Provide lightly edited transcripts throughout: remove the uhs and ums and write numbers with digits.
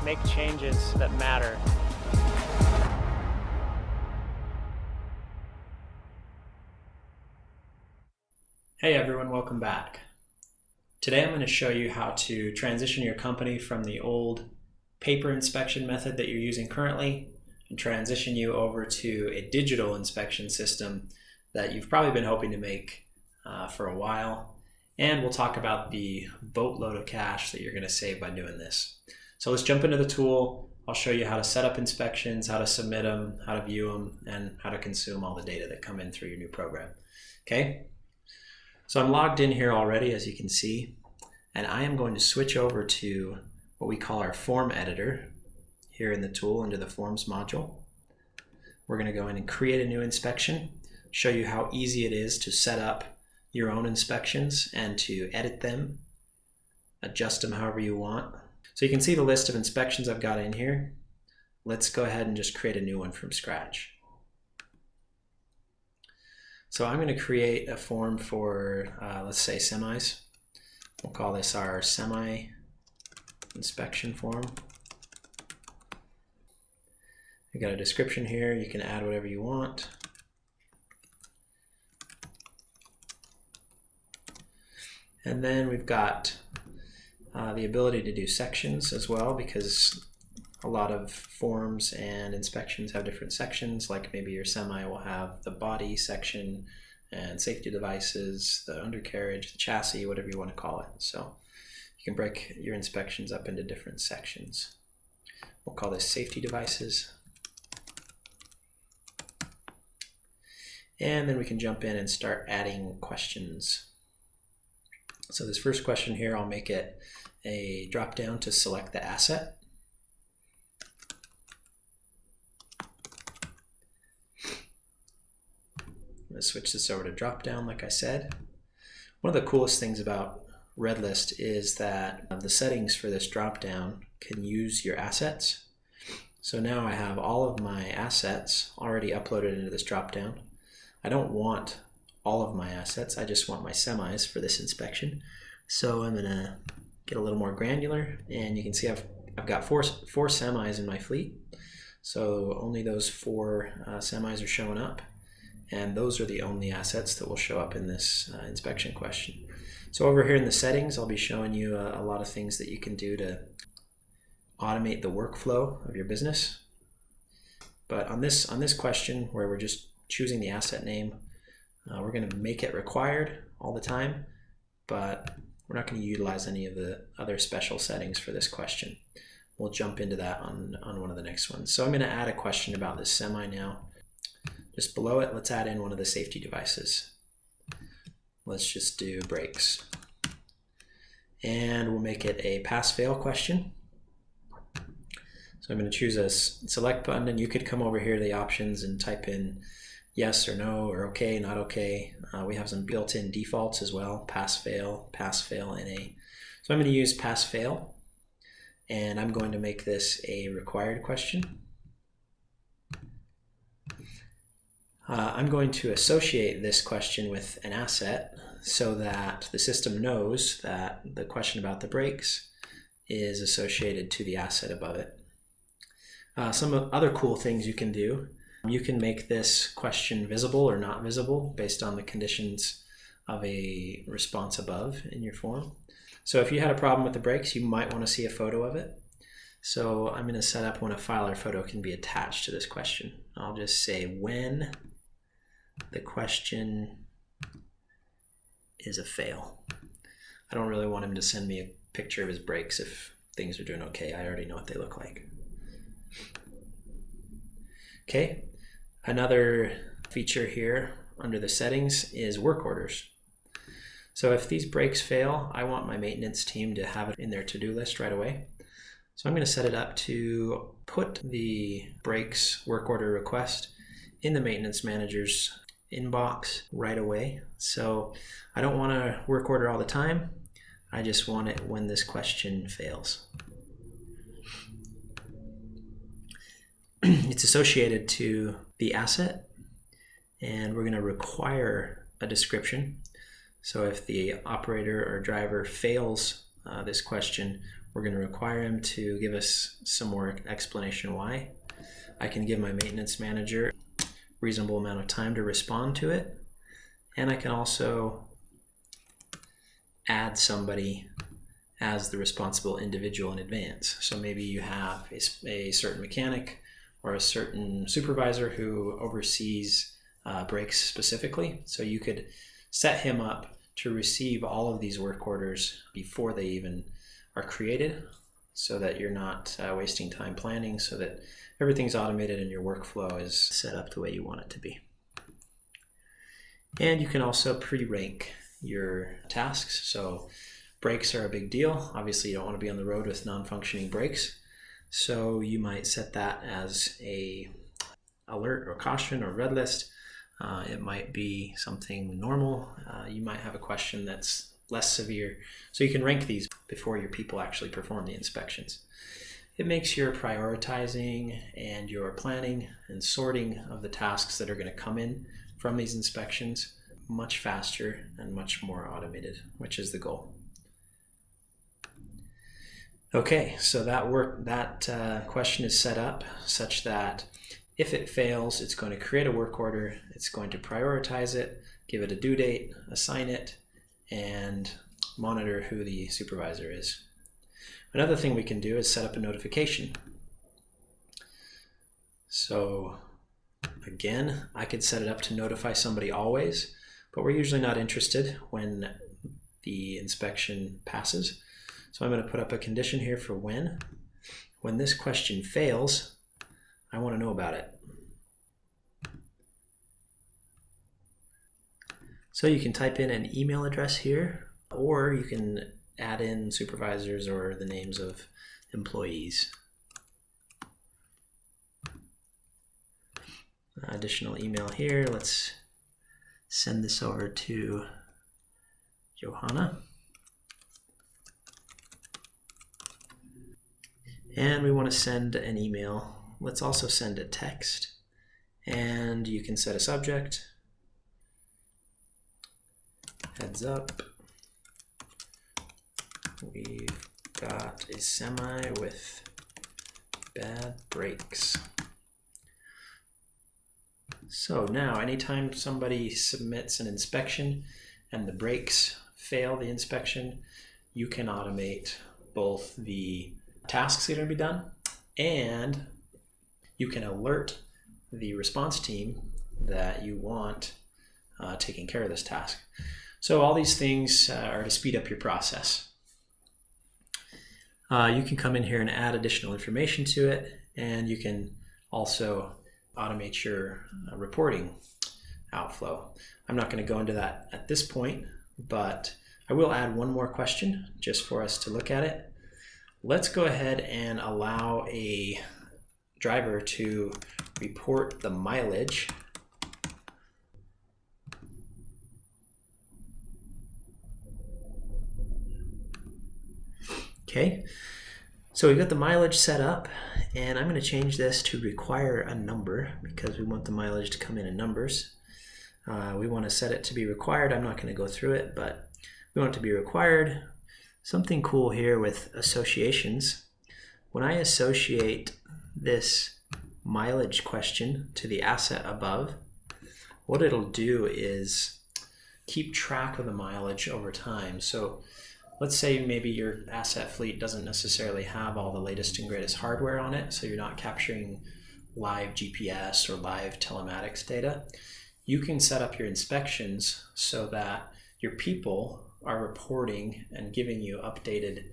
make changes that matter. Hey everyone, welcome back. Today I'm going to show you how to transition your company from the old paper inspection method that you're using currently and transition you over to a digital inspection system that you've probably been hoping to make for a while. And we'll talk about the boatload of cash that you're going to save by doing this. So let's jump into the tool. I'll show you how to set up inspections, how to submit them, how to view them, and how to consume all the data that come in through your new program. Okay? So I'm logged in here already, as you can see, and I am going to switch over to what we call our form editor here in the tool under the forms module. We're going to go in and create a new inspection, show you how easy it is to set up your own inspections and to edit them, adjust them however you want. So you can see the list of inspections I've got in here. Let's go ahead and just create a new one from scratch. So I'm going to create a form for, let's say, semis. We'll call this our semi inspection form. We got a description here. You can add whatever you want. And then we've got the ability to do sections as well, because a lot of forms and inspections have different sections, like maybe your semi will have the body section and safety devices, the undercarriage, the chassis, whatever you want to call it. So you can break your inspections up into different sections. We'll call this safety devices. And then we can jump in and start adding questions. So this first question here, I'll make it a drop down to select the asset. I'm going to switch this over to drop down, like I said. One of the coolest things about REDLIST is that the settings for this drop down can use your assets. So now I have all of my assets already uploaded into this drop down. I don't want all of my assets, I just want my semis for this inspection. So I'm going to get a little more granular, and you can see I've got four semis in my fleet. So only those four semis are showing up. And those are the only assets that will show up in this inspection question. So over here in the settings, I'll be showing you a lot of things that you can do to automate the workflow of your business. But on this question, where we're just choosing the asset name, we're going to make it required all the time, but we're not going to utilize any of the other special settings for this question. We'll jump into that on one of the next ones. So I'm going to add a question about this semi now. Just below it, let's add in one of the safety devices. Let's just do brakes. And we'll make it a pass-fail question. So I'm going to choose a select button, and you could come over here to the options and type in yes or no, or okay, not okay. We have some built-in defaults as well, pass-fail, NA. So I'm going to use pass-fail, and I'm going to make this a required question. I'm going to associate this question with an asset so that the system knows that the question about the brakes is associated to the asset above it. Some other cool things you can do. You can make this question visible or not visible based on the conditions of a response above in your form. So if you had a problem with the brakes, you might want to see a photo of it. So I'm going to set up when a file or photo can be attached to this question. I'll just say when the question is a fail. I don't really want him to send me a picture of his brakes if things are doing okay. I already know what they look like. Okay, another feature here under the settings is work orders. So if these brakes fail, I want my maintenance team to have it in their to-do list right away. So I'm going to set it up to put the brakes work order request in the maintenance manager's inbox right away. So I don't want a work order all the time. I just want it when this question fails. It's associated to the asset, and we're going to require a description. So if the operator or driver fails this question, We're going to require him to give us some more explanation why. I can give my maintenance manager a reasonable amount of time to respond to it. And I can also add somebody as the responsible individual in advance. So maybe you have a certain mechanic or a certain supervisor who oversees brakes specifically. So you could set him up to receive all of these work orders before they even are created, so that you're not wasting time planning, so that everything's automated and your workflow is set up the way you want it to be. And you can also pre-rank your tasks. So brakes are a big deal. Obviously, you don't want to be on the road with non-functioning brakes. So you might set that as a alert or caution or red list. It might be something normal. You might have a question that's less severe. So you can rank these before your people actually perform the inspections. It makes your prioritizing and your planning and sorting of the tasks that are going to come in from these inspections much faster and much more automated, which is the goal. Okay, so that question is set up such that if it fails, it's going to create a work order, it's going to prioritize it, give it a due date, assign it, and monitor who the supervisor is. Another thing we can do is set up a notification. So again, I could set it up to notify somebody always, but we're usually not interested when the inspection passes. So I'm going to put up a condition here for when. When this question fails, I want to know about it. So you can type in an email address here, or you can add in supervisors or the names of employees. Additional email here. Let's send this over to Johanna. And we want to send an email. Let's also send a text, and you can set a subject. Heads up, we've got a semi with bad brakes. So now anytime somebody submits an inspection and the brakes fail the inspection, you can automate both the tasks that are going to be done, and you can alert the response team that you want taking care of this task. So all these things are to speed up your process. You can come in here and add additional information to it, and you can also automate your reporting outflow. I'm not going to go into that at this point, but I will add one more question just for us to look at it. Let's go ahead and allow a driver to report the mileage Okay, so we've got the mileage set up, and I'm going to change this to require a number because we want the mileage to come in numbers. We want to set it to be required. I'm not going to go through it, but we want it to be required. Something cool here with associations. When I associate this mileage question to the asset above, what it'll do is keep track of the mileage over time. So let's say maybe your asset fleet doesn't necessarily have all the latest and greatest hardware on it, so you're not capturing live GPS or live telematics data. You can set up your inspections so that your people are reporting and giving you updated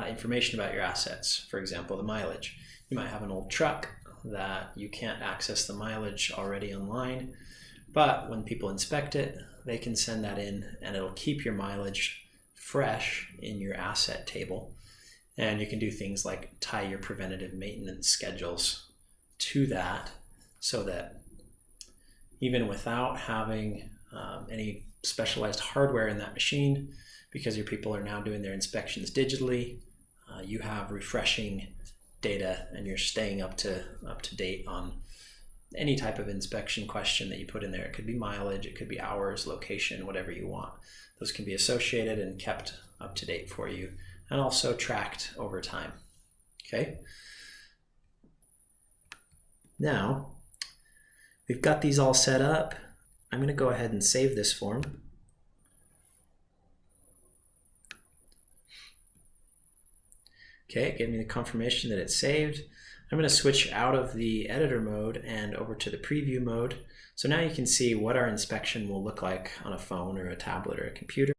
information about your assets. For example, the mileage. You might have an old truck that you can't access the mileage already online, but when people inspect it, they can send that in and it'll keep your mileage fresh in your asset table. And you can do things like tie your preventative maintenance schedules to that, so that even without having any specialized hardware in that machine, because your people are now doing their inspections digitally, you have refreshing data and you're staying up to date on any type of inspection question that you put in there. It could be mileage, it could be hours, location, whatever you want. Those can be associated and kept up to date for you and also tracked over time. Okay. Now, we've got these all set up. I'm going to go ahead and save this form. Okay, it gave me the confirmation that it's saved. I'm going to switch out of the editor mode and over to the preview mode. So now you can see what our inspection will look like on a phone or a tablet or a computer.